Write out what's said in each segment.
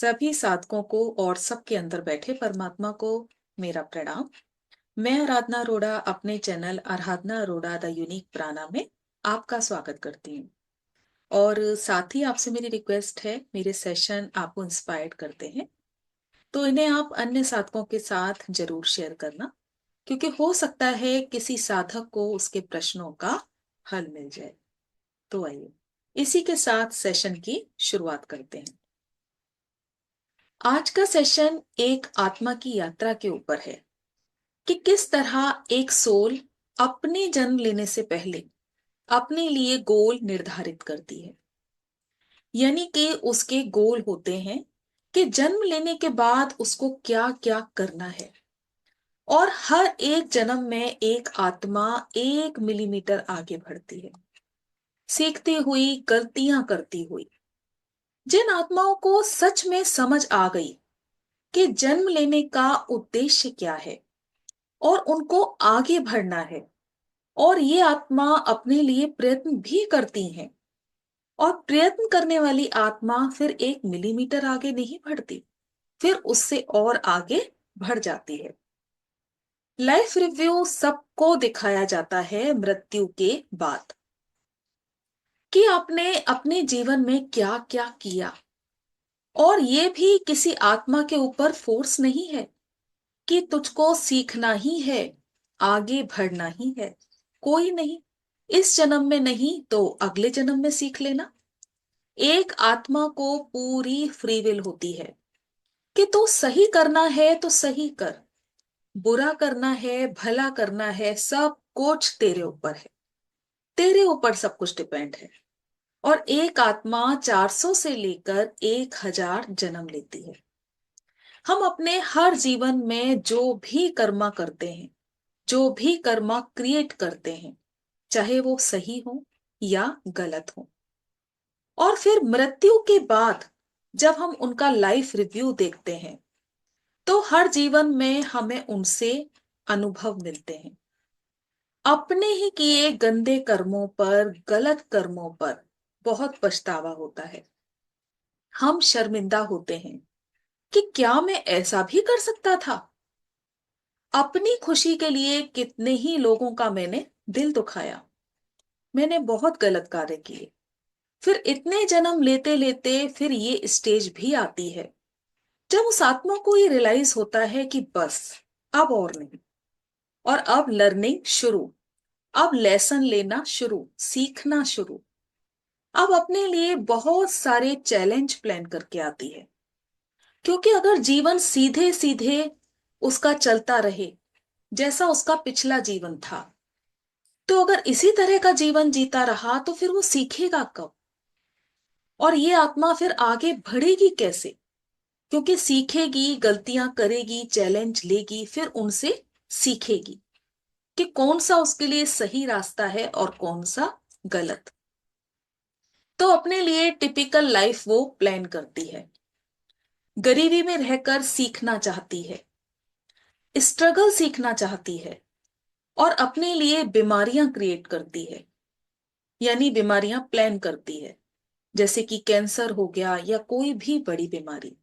सभी साधकों को और सबके अंदर बैठे परमात्मा को मेरा प्रणाम। मैं आराधना अरोड़ा अपने channel Aradhana Arora the unique प्राणा में आपका स्वागत करती हूँ। और साथ ही आपसे मेरी रिक्वेस्ट है, मेरे सेशन आपको इंस्पायर्ड करते हैं तो इन्हें आप अन्य साधकों के साथ जरूर शेयर करना, क्योंकि हो सकता है किसी साधक को उसके प्रश्नों का हल मिल जाए। तो आइए इसी के साथ सेशन की शुरुआत करते हैं। आज का सेशन एक आत्मा की यात्रा के ऊपर है कि किस तरह एक सोल अपने जन्म लेने से पहले अपने लिए गोल निर्धारित करती है। यानी कि उसके गोल होते हैं कि जन्म लेने के बाद उसको क्या क्या करना है। और हर एक जन्म में एक आत्मा 1 मिलीमीटर आगे बढ़ती है, सीखती हुई, गलतियां करती हुई। जिन आत्माओं को सच में समझ आ गई कि जन्म लेने का उद्देश्य क्या है और उनको आगे बढ़ना है, और ये आत्मा अपने लिए प्रयत्न भी करती हैं, और प्रयत्न करने वाली आत्मा फिर 1 मिलीमीटर आगे नहीं बढ़ती, फिर उससे और आगे बढ़ जाती है। लाइफ रिव्यू सबको दिखाया जाता है मृत्यु के बाद कि आपने अपने जीवन में क्या क्या किया। और ये भी किसी आत्मा के ऊपर फोर्स नहीं है कि तुझको सीखना ही है, आगे बढ़ना ही है। कोई नहीं, इस जन्म में नहीं तो अगले जन्म में सीख लेना। एक आत्मा को पूरी फ्री विल होती है कि तो सही करना है तो सही कर, बुरा करना है, भला करना है, सब कुछ तेरे ऊपर है। तेरे ऊपर सब कुछ डिपेंड है। और एक आत्मा 400 से लेकर 1000 जन्म लेती है। हम अपने हर जीवन में जो भी कर्मा करते हैं, जो भी कर्मा क्रिएट करते हैं, चाहे वो सही हो या गलत हो, और फिर मृत्यु के बाद जब हम उनका लाइफ रिव्यू देखते हैं तो हर जीवन में हमें उनसे अनुभव मिलते हैं। अपने ही किए गंदे कर्मों पर, गलत कर्मों पर बहुत पछतावा होता है। हम शर्मिंदा होते हैं कि क्या मैं ऐसा भी कर सकता था। अपनी खुशी के लिए कितने ही लोगों का मैंने दिल दुखाया, मैंने बहुत गलत कार्य किए। फिर इतने जन्म लेते लेते फिर ये स्टेज भी आती है जब उस आत्मा को ये रियलाइज होता है कि बस अब और नहीं। और अब लर्निंग शुरू, अब लेसन लेना शुरू, सीखना शुरू। अब अपने लिए बहुत सारे चैलेंज प्लान करके आती है, क्योंकि अगर जीवन सीधे सीधे उसका चलता रहे जैसा उसका पिछला जीवन था, तो अगर इसी तरह का जीवन जीता रहा तो फिर वो सीखेगा कब? और ये आत्मा फिर आगे बढ़ेगी कैसे? क्योंकि सीखेगी, गलतियां करेगी, चैलेंज लेगी, फिर उनसे सीखेगी कि कौन सा उसके लिए सही रास्ता है और कौन सा गलत। तो अपने लिए टिपिकल लाइफ वो प्लान करती है। गरीबी में रहकर सीखना चाहती है, स्ट्रगल सीखना चाहती है, और अपने लिए बीमारियां क्रिएट करती है, यानी बीमारियां प्लान करती है, जैसे कि कैंसर हो गया या कोई भी बड़ी बीमारी,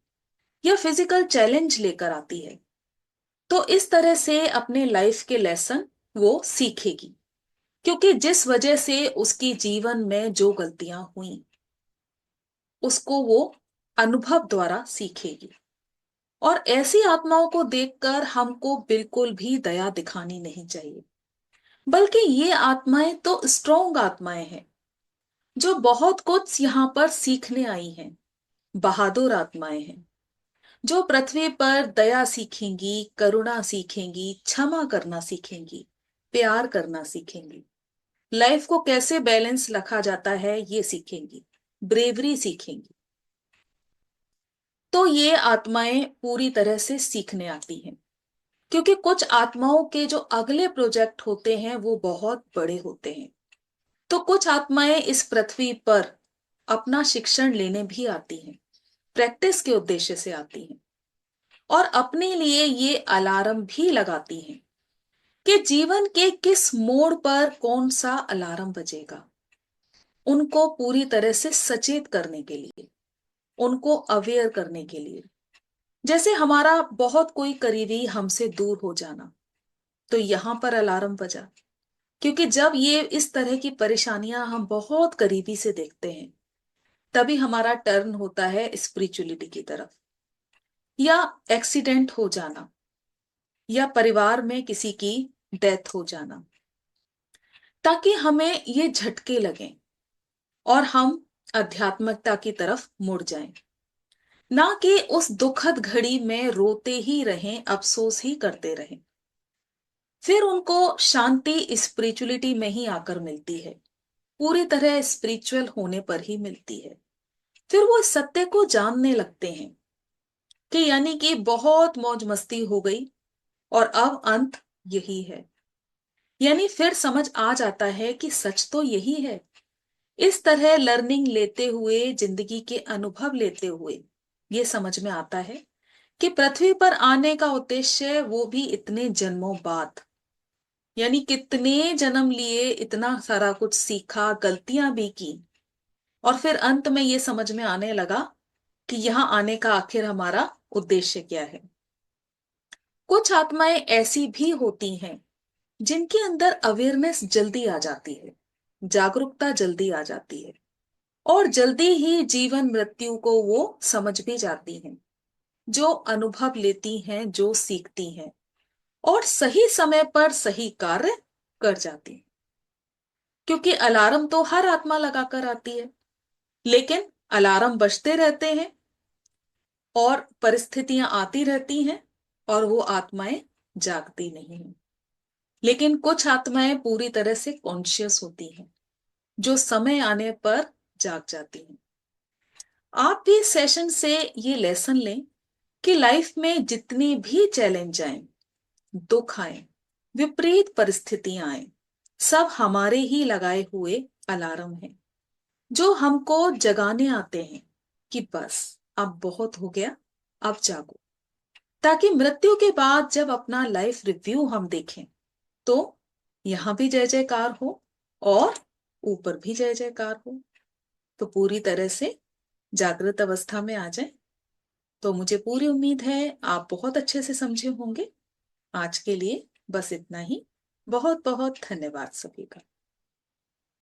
या फिजिकल चैलेंज लेकर आती है। तो इस तरह से अपने लाइफ के लेसन वो सीखेगी, क्योंकि जिस वजह से उसकी जीवन में जो गलतियां हुई उसको वो अनुभव द्वारा सीखेगी। और ऐसी आत्माओं को देखकर हमको बिल्कुल भी दया दिखानी नहीं चाहिए, बल्कि ये आत्माएं तो स्ट्रॉन्ग आत्माएं हैं जो बहुत कुछ यहाँ पर सीखने आई हैं। बहादुर आत्माएं हैं जो पृथ्वी पर दया सीखेंगी, करुणा सीखेंगी, क्षमा करना सीखेंगी, प्यार करना सीखेंगी, लाइफ को कैसे बैलेंस रखा जाता है ये सीखेंगी, ब्रेवरी सीखेंगी। तो ये आत्माएं पूरी तरह से सीखने आती हैं, क्योंकि कुछ आत्माओं के जो अगले प्रोजेक्ट होते हैं वो बहुत बड़े होते हैं। तो कुछ आत्माएं इस पृथ्वी पर अपना शिक्षण लेने भी आती हैं, प्रैक्टिस के उद्देश्य से आती हैं, और अपने लिए ये अलार्म भी लगाती हैं कि जीवन के किस मोड़ पर कौन सा अलार्म बजेगा, उनको पूरी तरह से सचेत करने के लिए। उनको अवेयर करने के लिए। जैसे हमारा बहुत कोई करीबी हमसे दूर हो जाना, तो यहां पर अलार्म बजा, क्योंकि जब ये इस तरह की परेशानियां हम बहुत करीबी से देखते हैं, तभी हमारा टर्न होता है स्पिरिचुअलिटी की तरफ। या एक्सीडेंट हो जाना, या परिवार में किसी की डेथ हो जाना, ताकि हमें ये झटके लगें और हम आध्यात्मिकता की तरफ मुड़ जाएं, ना कि उस दुखद घड़ी में रोते ही रहें, अफसोस ही करते रहें। फिर उनको शांति स्पिरिचुअलिटी में ही आकर मिलती है, पूरी तरह स्पिरिचुअल होने पर ही मिलती है। फिर वो इस सत्य को जानने लगते हैं कि यानी कि बहुत मौज मस्ती हो गई और अब अंत यही है। यानी फिर समझ आ जाता है कि सच तो यही है। इस तरह लर्निंग लेते हुए, जिंदगी के अनुभव लेते हुए, ये समझ में आता है कि पृथ्वी पर आने का उद्देश्य, वो भी इतने जन्मों बाद, यानी कितने जन्म लिए, इतना सारा कुछ सीखा, गलतियां भी की, और फिर अंत में ये समझ में आने लगा कि यहाँ आने का आखिर हमारा उद्देश्य क्या है। कुछ आत्माएं ऐसी भी होती हैं जिनके अंदर अवेयरनेस जल्दी आ जाती है, जागरूकता जल्दी आ जाती है, और जल्दी ही जीवन मृत्यु को वो समझ भी जाती हैं, जो अनुभव लेती हैं, जो सीखती हैं, और सही समय पर सही कार्य कर जाती हैं। क्योंकि अलार्म तो हर आत्मा लगाकर आती है, लेकिन अलार्म बजते रहते हैं और परिस्थितियां आती रहती हैं, और वो आत्माएं जागती नहीं हैं। लेकिन कुछ आत्माएं पूरी तरह से कॉन्शियस होती हैं, जो समय आने पर जाग जाती हैं। आप भी इस सेशन से ये लेसन लें कि लाइफ में जितनी भी चैलेंज आए, दुख आए, विपरीत परिस्थितियां आए, सब हमारे ही लगाए हुए अलार्म हैं, जो हमको जगाने आते हैं कि बस अब बहुत हो गया, अब जागो। ताकि मृत्यु के बाद जब अपना लाइफ रिव्यू हम देखें, तो यहां भी जय जयकार हो और ऊपर भी जय जयकार हो, तो पूरी तरह से जागृत अवस्था में आ जाए। तो मुझे पूरी उम्मीद है आप बहुत अच्छे से समझे होंगे। आज के लिए बस इतना ही। बहुत बहुत धन्यवाद सभी का।